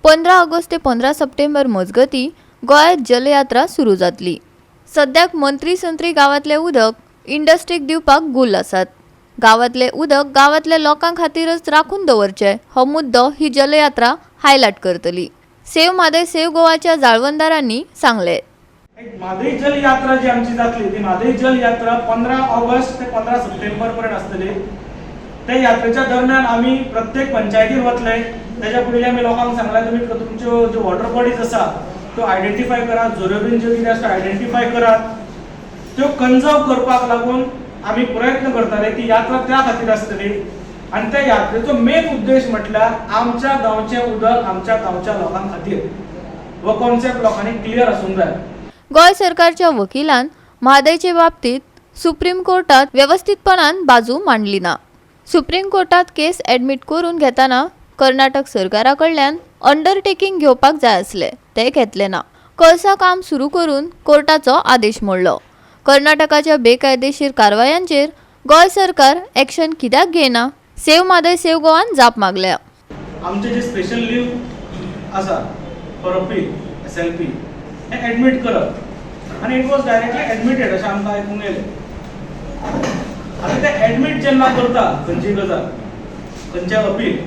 15 August ते 15 September मजगती गोंयांत जलयात्रा सुरू जातली। सद्याक मंत्री संत्री गावातले उदक इंडस्ट्रीक दिवपाक गुल आसात। गावातले उदक गावातल्या लोकां खातीरच राखून दवरचे हो मुद्दो ही जलयात्रा हायलायट करतली। सेव म्हादय सेव गोवाच्या जाळवणदारांनी सांगले। म्हादय जल यात्रा जी आमची जातली ती म्हादय जल यात्रा 15 ऑगस्ट ते 15 सप्टेंबर पर्यंत आसतली। त्या यात्रेच्या दरम्यान आम्ही प्रत्येक पंचायतीर वतले। त्याच्या पयलीं आमी लोकांक सांगला तुम्ही तुमच्यो ज्यो वॉटर बॉडीज आसा त्यो आयडेंटिफाय करात, जोऱ्यो ज्यो कितें आसा आयडेंटिफाय करात, त्यो कन्जर्व करपाक लागून आमी प्रयत्न करताले। ती यात्रा त्या खातीर आसतली आणि त्या यात्रेचो मेन उद्देश म्हटल्यार आमच्या गांवचें उदक आमच्या गांवच्या लोकां खातीर हो कॉन्सेप्ट लोकांनी क्लियर आसूंक जाय। गोंय सरकारच्या वकिलान म्हादयचे बाबतीत सुप्रीम कोर्टात व्यवस्थितपणान बाजू मांडली ना। सुप्रीम कोर्टात केस ॲडमिट करून घेताना कर्नाटक सरकाराकडल्यान अंडरटेकिंग घेवपाक जाय आसले, ते घेतले ना। कळसा काम सुरू करून कोर्टाचो आदेश मोडलो। कर्नाटकाच्या बेकायदेशीर कारवायांचेर गोंय सरकार ॲक्शन कित्याक घेयना? सेव म्हादय सेव गोवान जाप मागल्या। आमचे जे स्पेशल लीव आसा फॉर अपील SLP हे ॲडमिट करप आणि इट वॉज डायरेक्टली ॲडमिटेड अशें आमकां आयकूंक येलें। आतां ते ॲडमिट जेन्ना करता खंयची गजाल खंयचें अपील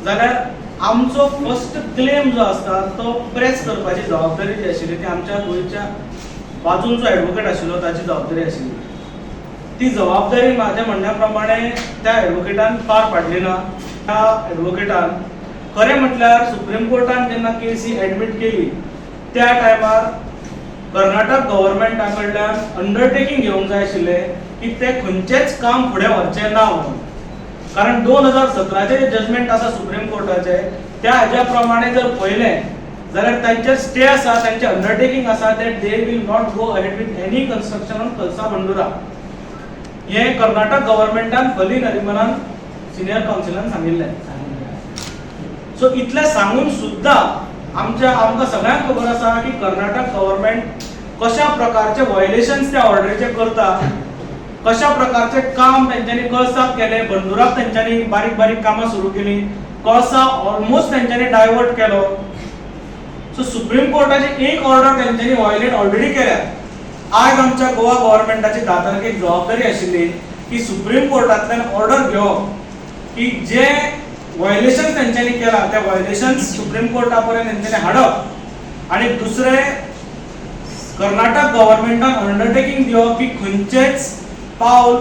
जाल्यार आमचो फर्स्ट क्लेम जो आसता तो प्रेस करपाची जबाबदारी जी आशिल्ली ती आमच्या गोंयच्या बाजून जो ॲडवोकेट आशिल्लो ताची जबाबदारी आशिल्ली। ती जबाबदारी म्हाज्या म्हणण्या प्रमाणे त्या ॲडवोकेटान पार पाडली ना। त्या ॲडवोकेटान खरें म्हटल्यार सुप्रीम कोर्टान जेन्ना केस ही ॲडमिट केली त्या टायमार कर्नाटक गव्हर्नमेंटा कडल्यान अंडरटेकिंग घेवंक जाय आशिल्लें की ते खंयचेच काम फुडें व्हरचें ना म्हणून। कारण 2017चे जे जजमेंट आसा सुप्रीम कोर्टाचे त्या हाज्या प्रमाणे जर पळयलें जाल्यार तांचे स्टे आसा, तांचे अंडरटेकिंग आसा that they will not go ahead with any construction on Kalasa Bandura. हे कर्नाटक गव्हर्नमेंटान फली नरिमनान सिनियर काउन्सिलान सांगिल्लें। सो इतलें सांगून सुद्धा आमकां सगळ्यांक खबर आसा की कर्नाटक गव्हर्नमेंट कशा प्रकारचे व्हायोलेशन्स त्या ऑर्डरीचे करता, कशा प्रकारचे काम त्यांच्यानी कळसाक केले, बंडुराक त्यांच्यानी बारीक बारीक कामां सुरू केली, कळसा ऑलमोस्ट त्यांच्यानी डायवर्ट केलो। सो सुप्रीम कोर्टाची एक ऑर्डर त्यांच्यानी व्हायोलेट ऑलरेडी केल्या। आज आमच्या गोवा गव्हर्नमेंटाची 10 तारखेक जबाबदारी आशिल्ली की सुप्रीम कोर्टांतल्यान ऑर्डर घेवप की जे व्हायोलेशन त्यांच्यानी केला त्या व्हायोलेशन्स सुप्रीम कोर्टा पर्यंत त्यांच्यानी हाडप आणि दुसरे कर्नाटक गव्हर्नमेंटान अंडरटेकिंग दिवप की खंयचेच पावल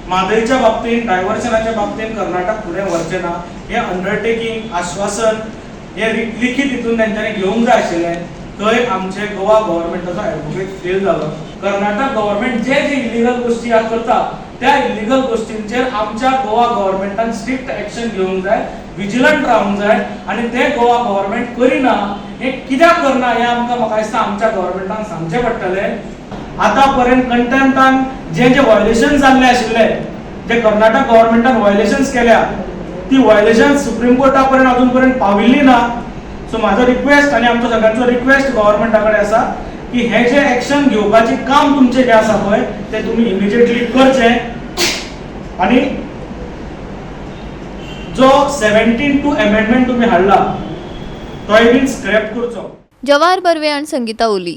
म्हादयच्या बाबतींत डायव्हर्शनाच्या बाबतींत कर्नाटक फुडें व्हरचें ना। हे अंडरटेकिंग आश्वासन हे लिखीत हितून त्यांच्यानी घेवंक जाय आशिल्लें। थंय आमचे गोवा गव्हर्नमेंटाचो ॲडवोकेट फेल जालो। कर्नाटक गव्हर्नमेंट जे जे इलिगल गोष्टी करता त्या इलिगल गोष्टींचेर आमच्या गोवा गव्हर्नमेंटान स्ट्रिक्ट ॲक्शन घेवंक जाय, विजिलंट रावंक जाय आणि ते गोवा गव्हर्नमेंट करिना हे कित्याक करना हे आमकां म्हाका दिसता आमच्या गव्हर्नमेंटान सांगचें पडटलें। आतां पर्यंत कंटेम्प्टान जे जे व्हायोलेशन जाल्ले आशिल्ले, जे कर्नाटक गव्हर्नमेंटान व्हायोलेशन्स केल्या ती व्हायोलेशन्स सुप्रीम कोर्टा पर्यंत अजून पर्यंत पाविल्ली ना। सो म्हाजो रिक्वेस्ट आणि आमचो सगळ्यांचो रिक्वेस्ट गव्हर्नमेंटा कडेन आसा की हे जे ॲक्शन घेवपाचे काम तुमचे जे आसा पळय ते तुमी इमिजिएटली करचें आणि जो 72 अमेंडमेंट तुमी हाडला तोय बीन स्क्रॅप करचो। जवाहर बर्वे आणि संगीता ओली।